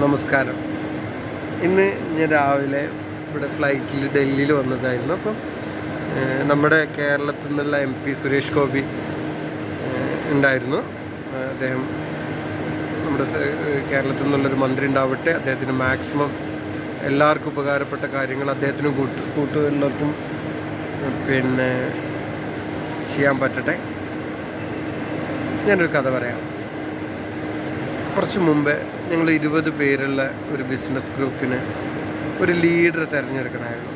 നമസ്കാരം. ഇന്ന് ഞാൻ രാവിലെ ഇവിടെ ഫ്ലൈറ്റിൽ ഡൽഹിയിൽ വന്നതായിരുന്നു. അപ്പം നമ്മുടെ കേരളത്തിൽ നിന്നുള്ള MP സുരേഷ് ഗോപി ഉണ്ടായിരുന്നു. അദ്ദേഹം നമ്മുടെ കേരളത്തിൽ നിന്നുള്ളൊരു മന്ത്രി ഉണ്ടാവട്ടെ, അദ്ദേഹത്തിന് മാക്സിമം എല്ലാവർക്കും ഉപകാരപ്പെട്ട കാര്യങ്ങൾ അദ്ദേഹത്തിനും കൂട്ടുകാർക്കും ചെയ്യാൻ പറ്റട്ടെ. ഞാനൊരു കഥ പറയാം. കുറച്ച് മുമ്പേ ഞങ്ങൾ 20 പേരുള്ള ഒരു ബിസിനസ് ഗ്രൂപ്പിന് ഒരു ലീഡർ തിരഞ്ഞെടുക്കണമായിരുന്നു.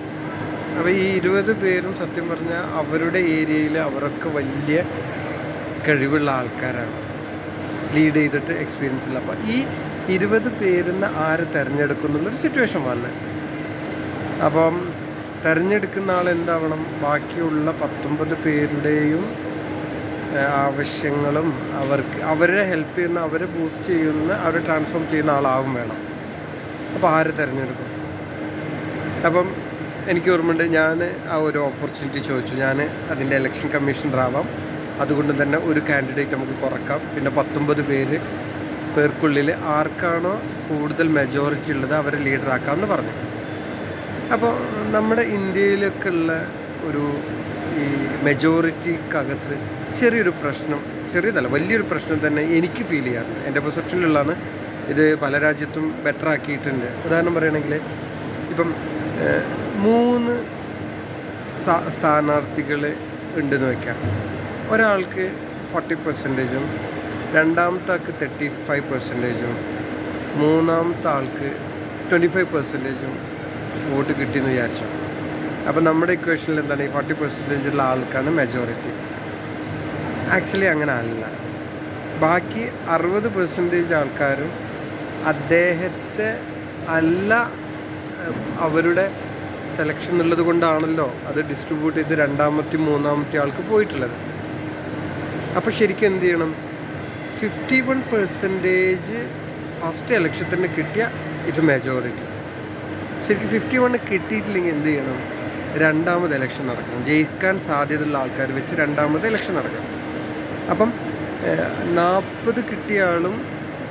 അപ്പോൾ ഈ 20 പേരും സത്യം പറഞ്ഞാൽ അവരുടെ ഏരിയയിൽ അവരൊക്കെ വലിയ കഴിവുള്ള ആൾക്കാരാണ്, ലീഡ് ചെയ്തിട്ട് എക്സ്പീരിയൻസ് ഇല്ല. അപ്പോൾ ഈ 20 പേരിന്ന് ആര് തിരഞ്ഞെടുക്കുന്നുള്ളൊരു സിറ്റുവേഷൻ വന്നത്. അപ്പം തിരഞ്ഞെടുക്കുന്ന ആൾ എന്താവണം, ബാക്കിയുള്ള 19 പേരുടെയും ആവശ്യങ്ങളും അവരെ ഹെൽപ്പ് ചെയ്യുന്ന, അവരെ ബൂസ്റ്റ് ചെയ്യുന്ന, അവരെ ട്രാൻസ്ഫോം ചെയ്യുന്ന ആളാവും വേണം. അപ്പോൾ ആര് തിരഞ്ഞെടുക്കും? അപ്പം എനിക്ക് ഓർമ്മയുണ്ട്, ഞാൻ ആ ഒരു ഓപ്പർച്യൂണിറ്റി ചോദിച്ചു. ഞാൻ അതിൻ്റെ ഇലക്ഷൻ കമ്മീഷണർ ആവാം, അതുകൊണ്ട് തന്നെ ഒരു കാൻഡിഡേറ്റ് നമുക്ക് കുറക്കാം, പിന്നെ 19 പേർക്കുള്ളിൽ ആർക്കാണോ കൂടുതൽ മെജോറിറ്റി ഉള്ളത് അവരെ ലീഡറാക്കാമെന്ന് പറഞ്ഞു. അപ്പോൾ നമ്മുടെ ഇന്ത്യയിലൊക്കെ ഉള്ള ഒരു ഈ മെജോറിറ്റിക്കകത്ത് ചെറിയൊരു പ്രശ്നം, ചെറിയതല്ല വലിയൊരു പ്രശ്നം തന്നെ എനിക്ക് ഫീൽ ചെയ്യാറുണ്ട്. എൻ്റെ പെർസെപ്ഷനിലുള്ളതാണ്. ഇത് പല രാജ്യത്തും ബെറ്റർ ആക്കിയിട്ടുണ്ട്. ഉദാഹരണം പറയുകയാണെങ്കിൽ ഇപ്പം 3 സ്ഥാനാർത്ഥികൾ ഉണ്ടെന്ന് വയ്ക്കാം. ഒരാൾക്ക് 40%, രണ്ടാമത്തെ ആൾക്ക് 35%, മൂന്നാമത്തെ ആൾക്ക് 25% വോട്ട് കിട്ടിയെന്ന് വിചാരിച്ചു. അപ്പോൾ നമ്മുടെ ഇക്വേഷനിൽ എന്താണ്, ഈ 40% ഉള്ള ആൾക്കാണ് മെജോറിറ്റി. ആക്ച്വലി അങ്ങനെ അല്ല. ബാക്കി 60% ആൾക്കാരും അദ്ദേഹത്തെ അല്ല, അവരുടെ സെലക്ഷൻ ഉള്ളത് കൊണ്ടാണല്ലോ അത് ഡിസ്ട്രിബ്യൂട്ട് ചെയ്ത് രണ്ടാമത്തെ മൂന്നാമത്തെ ആൾക്ക് പോയിട്ടുള്ളത്. അപ്പോൾ ശരിക്കും എന്ത് ചെയ്യണം, 51% ഫസ്റ്റ് ഇലക്ഷൻ തന്നെ കിട്ടിയ ഇത് മെജോറിറ്റി. ശരിക്കും 51 കിട്ടിയിട്ടില്ലെങ്കിൽ എന്ത് ചെയ്യണം, രണ്ടാമത് ഇലക്ഷൻ നടക്കണം. ജയിക്കാൻ സാധ്യതയുള്ള ആൾക്കാർ വെച്ച് രണ്ടാമത് ഇലക്ഷൻ നടക്കണം. അപ്പം 40 കിട്ടിയ ആളും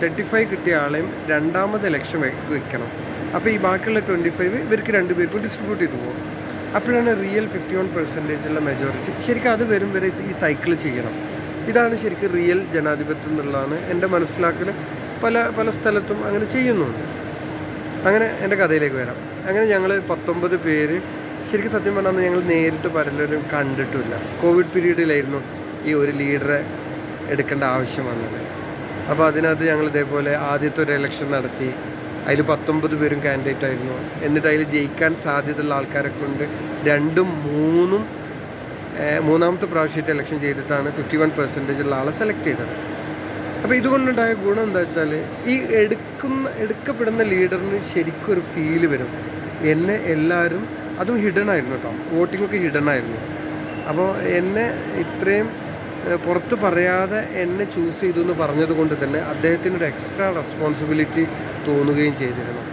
35 കിട്ടിയ ആളെയും രണ്ടാമത് ഇലക്ഷൻ വെക്കണം. അപ്പോൾ ഈ ബാക്കിയുള്ള 25 ഇവർക്ക് 2 പേർക്കും ഡിസ്ട്രിബ്യൂട്ട് ചെയ്ത് പോകും. അപ്പോഴാണ് റിയൽ 51% ഉള്ള മെജോറിറ്റി. ശരിക്കും അത് വരും വരെ ഈ സൈക്കിൾ ചെയ്യണം. ഇതാണ് ശരിക്കും റിയൽ ജനാധിപത്യം എന്നുള്ളതാണ് എൻ്റെ മനസ്സിലാക്കൽ. പല സ്ഥലത്തും അങ്ങനെ ചെയ്യുന്നുണ്ട്. അങ്ങനെ എൻ്റെ കഥയിലേക്ക് വരാം. അങ്ങനെ ഞങ്ങൾ 19 പേര് ശരിക്കും സത്യം പറഞ്ഞാൽ ഞങ്ങൾ നേരിട്ട് പലരും കണ്ടിട്ടില്ല. കോവിഡ് പീരീഡിലായിരുന്നു ഈ ഒരു ലീഡറെ എടുക്കേണ്ട ആവശ്യം വന്നത്. അപ്പോൾ അതിനകത്ത് ഞങ്ങൾ ഇതേപോലെ ആദ്യത്തെ ഒരു ഇലക്ഷൻ നടത്തി. അതിൽ 19 പേരും കാൻഡിഡേറ്റ് ആയിരുന്നു. എന്നിട്ട് അതിൽ ജയിക്കാൻ സാധ്യതയുള്ള ആൾക്കാരെ കൊണ്ട് 2ഉം 3ഉം മൂന്നാമത്തെ പ്രാവശ്യമായിട്ട് ഇലക്ഷൻ ചെയ്തിട്ടാണ് 51% ഉള്ള ആളെ സെലക്ട് ചെയ്തത്. അപ്പോൾ ഇതുകൊണ്ടുണ്ടായ ഗുണം എന്താ വെച്ചാൽ, ഈ എടുക്കപ്പെടുന്ന ലീഡറിന് ശരിക്കും ഒരു ഫീല് വരും. എന്നെ എല്ലാവരും, അതും ഹിഡൻ ആയിരുന്നു കേട്ടോ, വോട്ടിങ്ങൊക്കെ ഹിഡൻ ആയിരുന്നു. അപ്പോൾ എന്നെ ഇത്രയും പുറത്ത് പറയാതെ എന്നെ ചൂസ് ചെയ്തു എന്ന് പറഞ്ഞത് കൊണ്ട് തന്നെ അദ്ദേഹത്തിനൊരു എക്സ്ട്രാ റെസ്പോൺസിബിലിറ്റി തോന്നുകയും ചെയ്തിരുന്നു.